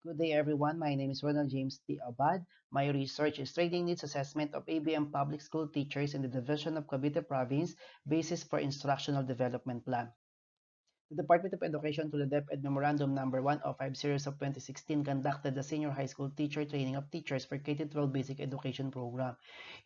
Good day, everyone. My name is Ronald James T. Abad. My research is Training Needs Assessment of ABM Public School Teachers in the Division of Cavite Province, Basis for Instructional Development Plan. The Department of Education, through the DepEd Memorandum Number 1050 Series of 2016, conducted the Senior High School Teacher Training of Teachers for K-12 Basic Education Program.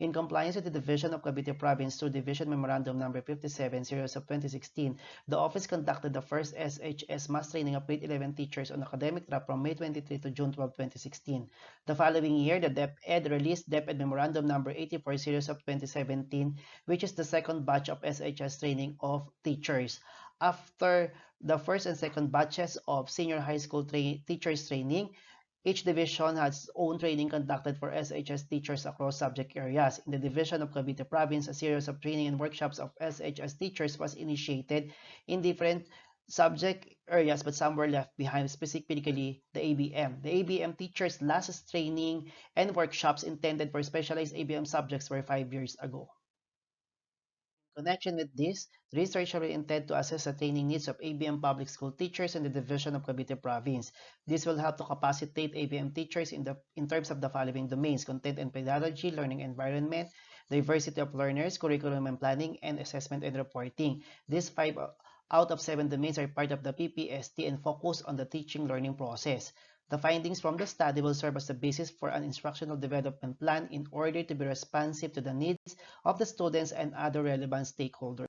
In compliance with the Division of Cavite Province through Division Memorandum Number 57 Series of 2016, the office conducted the first SHS mass training of grade 11 teachers on academic track from May 23 to June 12, 2016. The following year, the DepEd released DepEd Memorandum Number 84 Series of 2017, which is the second batch of SHS training of teachers. After the first and second batches of senior high school teachers training, each division has its own training conducted for SHS teachers across subject areas. In the division of Cavite Province, a series of training and workshops of SHS teachers was initiated in different subject areas, but some were left behind, specifically the ABM. The ABM teachers' last training and workshops intended for specialized ABM subjects were 5 years ago. Connection with this, the researcher will intend to assess the training needs of ABM public school teachers in the division of Cavite Province. This will help to capacitate ABM teachers in terms of the following domains: content and pedagogy, learning environment, diversity of learners, curriculum and planning, and assessment and reporting. These five out of seven domains are part of the PPST and focus on the teaching learning process. The findings from the study will serve as the basis for an instructional development plan in order to be responsive to the needs of the students and other relevant stakeholders.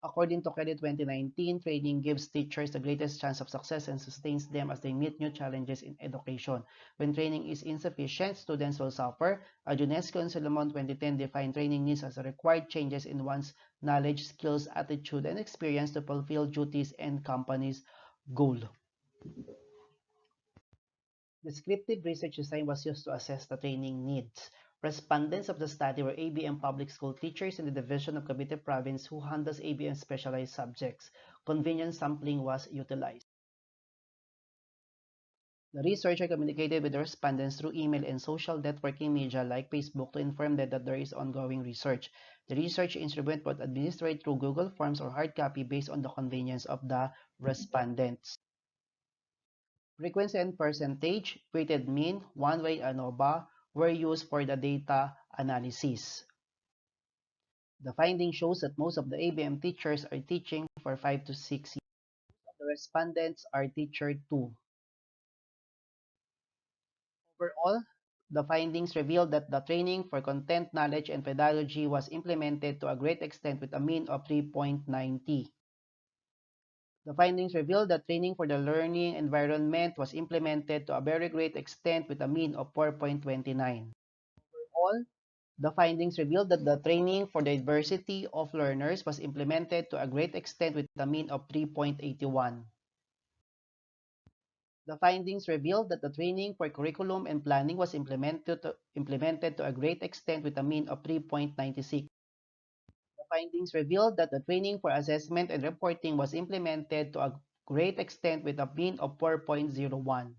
According to Credit 2019, training gives teachers the greatest chance of success and sustains them as they meet new challenges in education. When training is insufficient, students will suffer. A UNESCO and Solomon 2010 defined training needs as required changes in one's knowledge, skills, attitude, and experience to fulfill duties and company's goal. Descriptive research design was used to assess the training needs. Respondents of the study were ABM public school teachers in the division of Cavite Province who handles ABM specialized subjects. Convenience sampling was utilized. The researcher communicated with the respondents through email and social networking media like Facebook to inform them that there is ongoing research. The research instrument was administered through Google Forms or hard copy based on the convenience of the respondents. Frequency and percentage, weighted mean, one-way ANOVA were used for the data analysis. The finding shows that most of the ABM teachers are teaching for 5 to 6 years. The respondents are teacher 2. Overall, the findings revealed that the training for content knowledge and pedagogy was implemented to a great extent with a mean of 3.90. The findings revealed that training for the learning environment was implemented to a very great extent with a mean of 4.29. Overall, the findings revealed that the training for the diversity of learners was implemented to a great extent with a mean of 3.81. The findings revealed that the training for curriculum and planning was implemented to a great extent with a mean of 3.96. The findings revealed that the training for assessment and reporting was implemented to a great extent with a mean of 4.01.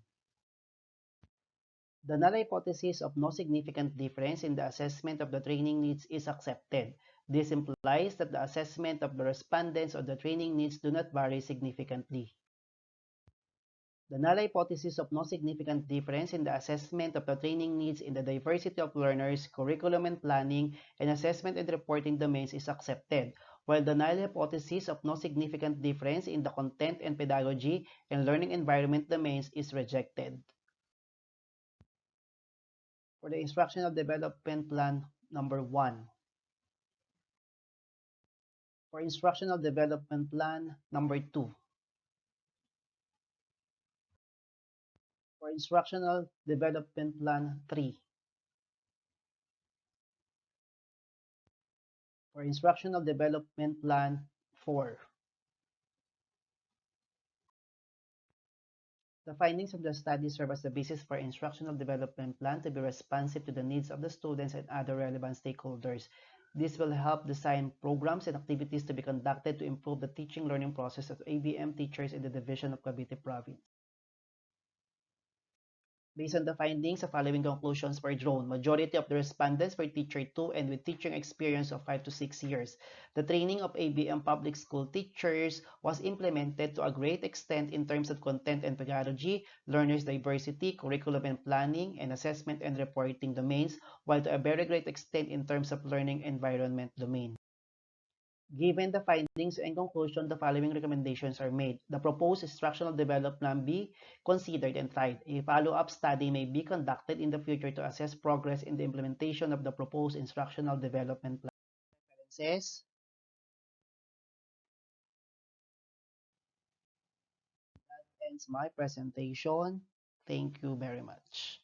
The null hypothesis of no significant difference in the assessment of the training needs is accepted. This implies that the assessment of the respondents of the training needs do not vary significantly. The null hypothesis of no significant difference in the assessment of the training needs in the diversity of learners, curriculum and planning, and assessment and reporting domains is accepted, while the null hypothesis of no significant difference in the content and pedagogy and learning environment domains is rejected. For the instructional development plan number 1. For instructional development plan number 2. For instructional development plan 3. For instructional development plan 4. The findings of the study serve as the basis for instructional development plan to be responsive to the needs of the students and other relevant stakeholders. This will help design programs and activities to be conducted to improve the teaching learning process of ABM teachers in the division of Cavite Province. Based on the findings, the following conclusions were drawn. Majority of the respondents were teacher 2 and with teaching experience of 5 to 6 years. The training of ABM public school teachers was implemented to a great extent in terms of content and pedagogy, learners diversity, curriculum and planning, and assessment and reporting domains, while to a very great extent in terms of learning environment domain. Given the findings and conclusion, the following recommendations are made. The proposed instructional development plan be considered and tried. A follow-up study may be conducted in the future to assess progress in the implementation of the proposed instructional development plan. Says, ends my presentation. Thank you very much.